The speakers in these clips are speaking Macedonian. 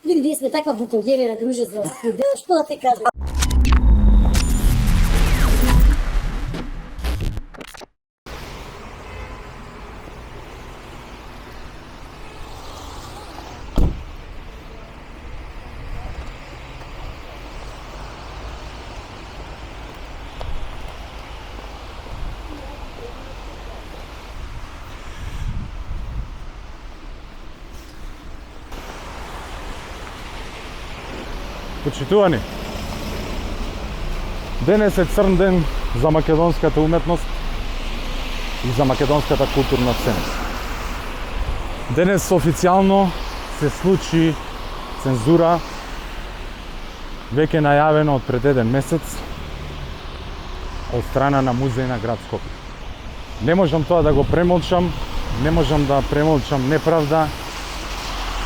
Люди, ние сме таква буконгевена дружество, што да те кажам? Почитувани, денес е црн ден за македонската уметност и за македонската културна сцена. Денес официјално се случи цензура, веќе најавена од пред еден месец од страна на Музеј на град Скопје. Не можам тоа да го премолчам, не можам да премолчам неправда.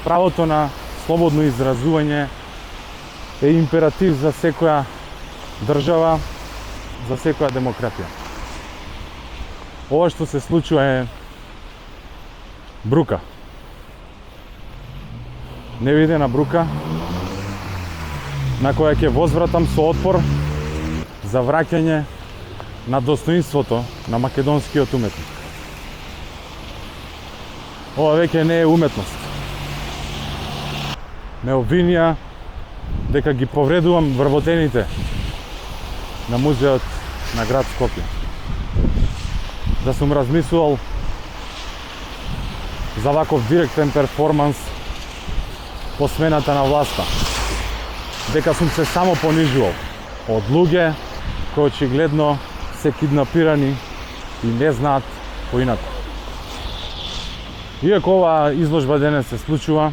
Правото на слободно изразување е императив за секоја држава, за секоја демократија. Ова што се случува е брука. Невидена брука на која ќе возвратам со отпор за враќање на достоинството на македонскиот уметник. Ова веќе не е уметност. Ме обвинија дека ги повредувам вработените на музеот на град Скопје. Да сум размислувал за ваков директен перформанс по смената на власта. Дека сум се само понижувал од луѓе кои очигледно се киднапирани и не знаат поинаку. Иако оваа изложба денес се случува,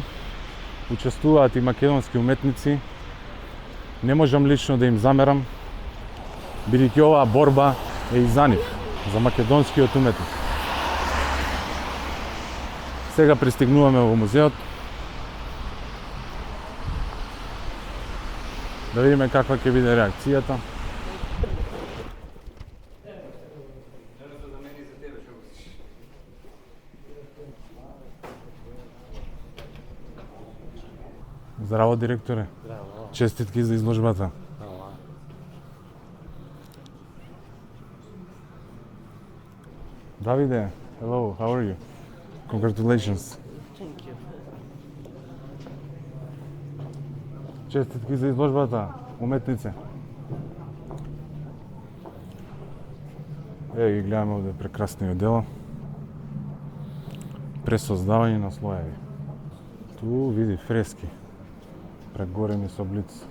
учествуваат и македонски уметници, не можам лично да им замерам, бидејќи оваа борба е и за нив, за македонскиот уметник. Сега пристигнуваме во музеот. Да видиме каква ќе биде реакцијата. Здраво, директоре. Здраво. Честитки за изложбата. Hvala. Davide, hello, how are you? Congratulations. Thank you. Честитки за изложбата, уметнице. Ги гледаме овде прекрасни дела. Пресоздавање на слоеви. Ту види фрески, преголеми со блиц.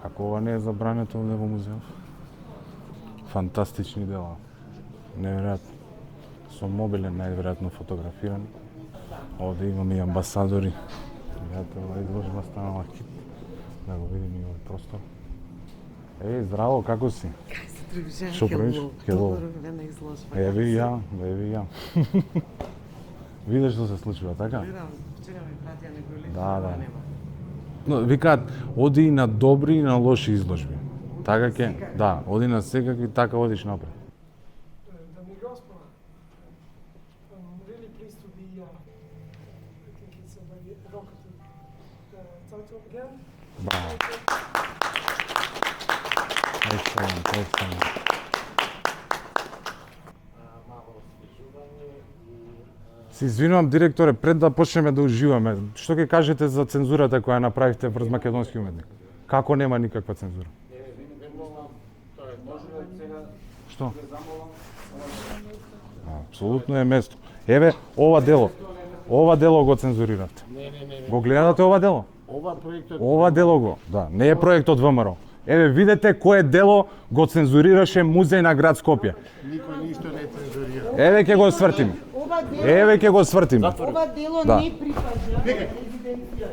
Ако ова не е забрането овде во музеот. Фантастични дела. Неверојатно. Со мобилен најверојатно фотографирани. Овде имаме и амбасадори. Гледате, ова изложба станала хит. Да го видим и овој простор. Здраво, како си? Шо правиш? Hello. Еви ја. Видиш што се случува, така? Гледам, вчера ми пратија некој лист. Да. Но викаат, оди и на добри и на лоши изложби. Така ќе? Да, оди на секакви, така одиш напред. Dame i gospodo, I'm really pleased to be here. I think it's a very evocative title again. Браво. Excellent. Се извинувам, директоре, пред да почнеме да уживаме, што ќе кажете за цензурата која направивте врз македонски уметник? Како нема никаква цензура? Што? Апсолутно е место. Еве, ова дело го цензуриравте. Не. Го гледате ова дело? Ова дело го, да, не е проект од ВМРО. Еве, видете кое дело го цензурираше Музеј на град Скопје. Никој ништо не цензурира. Еве ќе го свртиме. Ова дело Да. не припаѓа резиденција.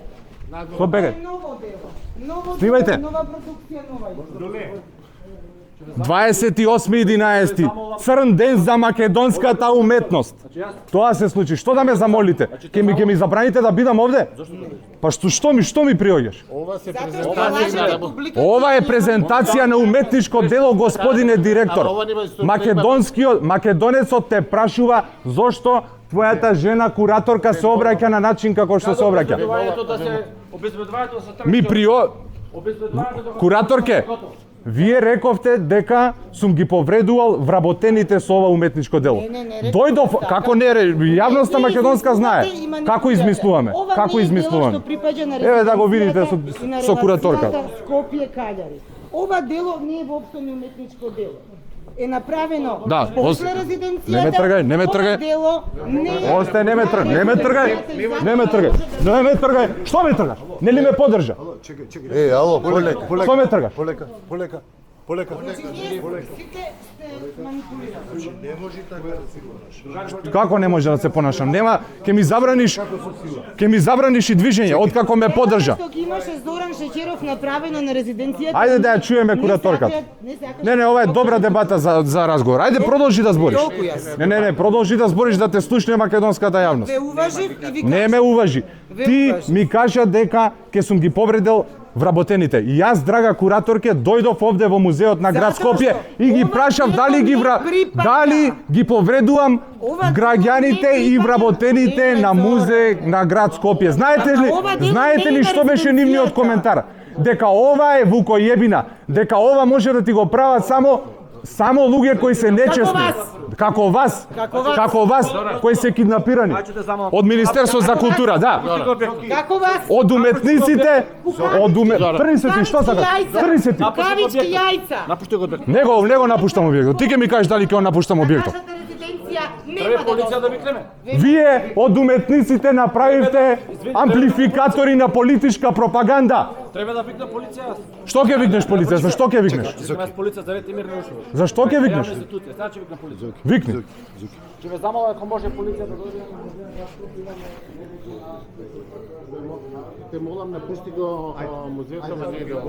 Што бега? Ново дело. Ново Снимајте. дело, нова продукција, нова. 28.11. Црн ден за македонската уметност. Тоа се случи. Што да ме замолите? Ќе ми забраните да бидам овде? Па што ми приоѓаш? Ова се Затоа што презентација. лажете публиката. Ова е презентација на уметничко дело, господине директор. Македонецот те прашува зошто твојата жена кураторка се обраќа на начин како што се обраќа. Обезбедувањето да се тргне. Ми прио Обезбедувањето да кураторке, вие рековте дека сум ги повредувал вработените со ова уметничко дело. Дојдов, како не, јавноста македонска знае. Како измислуваме? Како измислуваме? Еве да го видите со кураторка. Скопје Каљари. Ова дело не е воопшто ни уметничко дело. Е направено Да, после резиденцијата. Не ме тргај, не ме тргај. Ова дело не е. Осте, не ме тргај, не ме тргај. Не ме тргај. Не ме тргај. Што ме тргаш? Не ли ме поддржа? Е, ало, полека, Што ме тргаш? полека, полека, полека. Сите сте манипулирани. Не може така да се понашаш. Како не може да се понашам? Нема, ќе ми забраниш и движење откако ме поддржа. Што ги имаше Зоран Шеќеров направено на резиденцијата. Ајде да ја чуеме кураторката. Не, ова е добра дебата за разговор. Ајде продолжи да збориш. Не, продолжи да збориш да те слушне македонската јавност. Ве уважив и ви Не ме уважи. Ти ми кажа дека ќе сум ги повредил вработените. И јас, драга кураторке, дојдов овде во музеот на град Скопје и ги прашав дали ги повредувам граѓаните и вработените на музеј на град Скопје. Знаете ли што беше нивниот коментар? Дека ова е вукојебина, дека ова може да ти го прават само луѓе кои се нечесни. Како вас, кои се киднапирани. Од Министерство за култура, да. Како вас? Од уметниците, трни се ти, што сакаш? Трни се ти. Кавички јајца. Не го напуштам објектот. Ти ќе ми кажеш дали ќе го напуштам објектот. Вашата резиденција нема да полиција да викнеме. Вие од уметниците направивте амплификатори на политичка пропаганда. Треба да викне полиција. Што ќе викнеш полиција? За што ќе викнеш? Јас полиција за ред и мир не ушува. За што ќе викнеш? Институција, сега ќе викне полиција. Викни. Ќе ме замола ако може полиција да дојде. Те молам напушти го музеот, ама не е дело.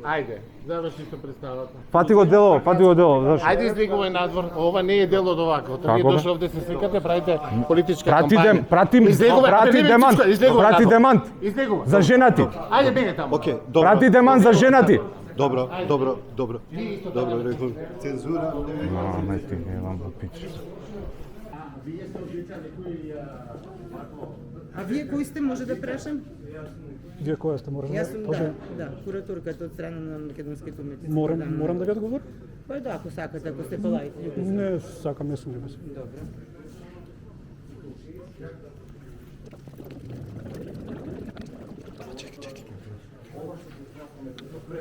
Ајде, заврши со представата. Фати го дело, зашо? Ајде излегувај надвор, ова не е дел од овако. Тоа Како ви бе? дошло овде се сликате, правите политичка Прати кампања. демант Излегувај. за женати. Ајде бегај таму. Океј, добро. Прати демант за женати. Добро. Добро, рекол. Цензура. Мајте, не вам го пич. А вие кои сте, може да прашам? Вие која сте, можам Јас сум може- да, кураторката од страна на македонските уметници. Морам да ви одговорам? Па да, ако сакате, ако сте полајци. Не сакам, не сум љубез. Добро.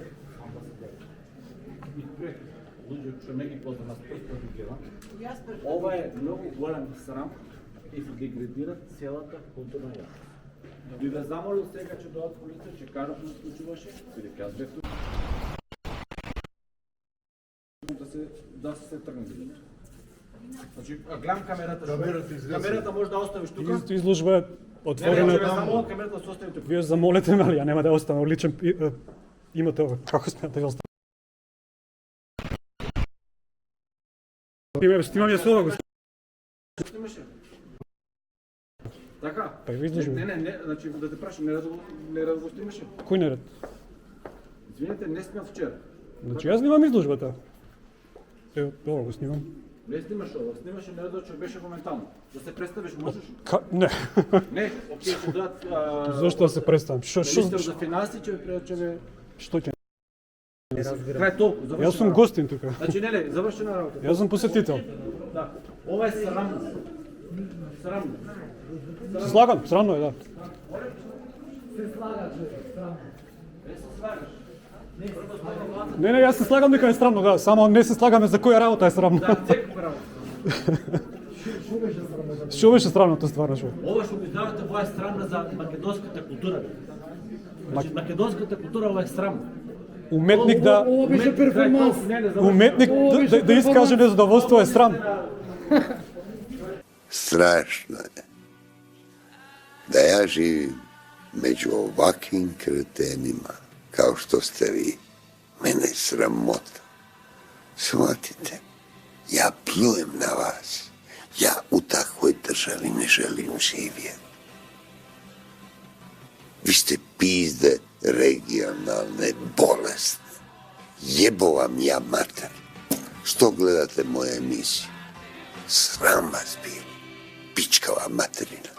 Луѓе што не ги познават перспектива. Ова е многу голем срам и се деградира целата културна јавност. Би ве замолил сега че дојдат полиција, че карат не случуваше, бидејќи јас бев тук. Да се тргне. Значи, гледам камерата, камерата може да оставиш тука. Изложба е Не, отворена. ќе ве замолам камерата да се остави тука. Вие замолете ме, али ја нема да останам личен. Имате ова. Како смеате да останам? Снимам ја со ова, го Снимаше. Така? Па ја изложи. Не, значи да те прашам, не да го снимаше. Кој неред? Извинете, не снимав вчера. Значи јас снимам изложбата. Ево, ова го снимам. Не снимаш ова, снимаше нередот што беше моментално. Да се представиш, можеш? Не. Не, окей, ќе дадат Зошто да се представам? Што министер за финанси ќе ве што ќе? крај толку, завршена. Јас сум гостин тука. Значи не, завршена работа. Јас сум посетител. Да. Ова е срамно. Срамно. Се слагам, срамно е, да. Не, јас се слагам дека е срамно, да, само не се слагаме за која работа е срамно. Да, секоја работа. Што беше срамното стварно што? Ова што ми давате, ова е срамно за македонската култура. Значи, македонската култура ова е срамно. Уметник да беше перформанс. уметник да искаже незадоволство е срам. Страшно е да ја живим меѓу оваквим кретенима, као што сте ви. Мене е срамота. Сватите, ја плюем на вас. Ја у таквој држави не желим живеем. Ви сте пизде регионалне болести. Јебовам ја матер. Што гледате моја емисија? Срам вас било. пичкава материна.